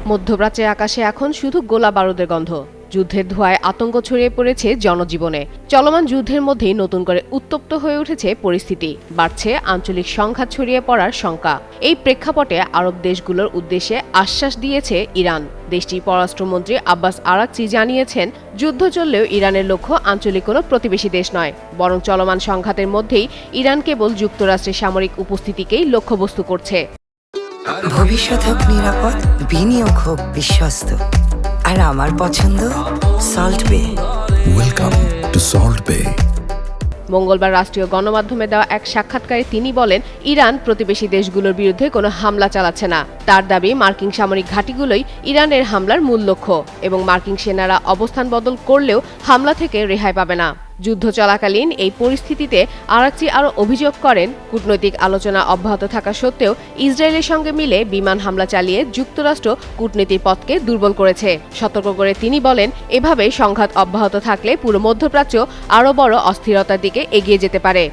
মধ্যপ্রাচ্যের আকাশে এখন শুধু গোলা বারুদের গন্ধ। যুদ্ধের ধোঁয়ায় আতঙ্ক ছড়িয়ে পড়েছে জনজীবনে। চলমান যুদ্ধের মধ্যেই নতুন করে উত্তপ্ত হয়ে উঠেছে পরিস্থিতি, বাড়ছে আঞ্চলিক সংঘাত ছড়িয়ে পড়ার শঙ্কা। এই প্রেক্ষাপটে আরব দেশগুলোর উদ্দেশ্যে আশ্বাস দিয়েছে ইরান। দেশটির পররাষ্ট্রমন্ত্রী আব্বাস আরাকচি জানিয়েছেন, যুদ্ধ চললেও ইরানের লক্ষ্য আঞ্চলিক কোনো প্রতিবেশী দেশ নয়, বরং চলমান সংঘাতের মধ্যেই ইরান কেবল যুক্তরাষ্ট্রের সামরিক উপস্থিতিকেই লক্ষ্যবস্তু করছে। ভবিষ্যৎ হোক নিরাপদ, বিনিয়োগ হোক বিশ্বস্ত, আর আমার পছন্দ সল্ট বে। ওয়েলকাম টু সল্ট বে। মঙ্গলবার রাষ্ট্রীয় গণমাধ্যমে দেওয়া এক সাক্ষাৎকারে তিনি বলেন, ইরান প্রতিবেশী দেশগুলোর বিরুদ্ধে কোনো হামলা চালাচ্ছে না। তার দাবি, মার্কিন সামরিক ঘাঁটিগুলোই ইরানের হামলার মূল লক্ষ্য এবং মার্কিন সেনারা অবস্থান বদল করলেও হামলা থেকে রেহাই পাবে না। যুদ্ধ চলাকালীন এই পরিস্থিতিতে আরাকচি আরও অভিযোগ করেন, কূটনৈতিক আলোচনা অব্যাহত থাকা সত্ত্বেও ইসরায়েলের সঙ্গে মিলে বিমান হামলা চালিয়ে যুক্তরাষ্ট্র কূটনীতির পথকে দুর্বল করেছে। সতর্ক করে তিনি বলেন, এভাবে সংঘাত অব্যাহত থাকলে পুরো মধ্যপ্রাচ্য আরও বড় অস্থিরতার দিকে এগিয়ে যেতে পারে।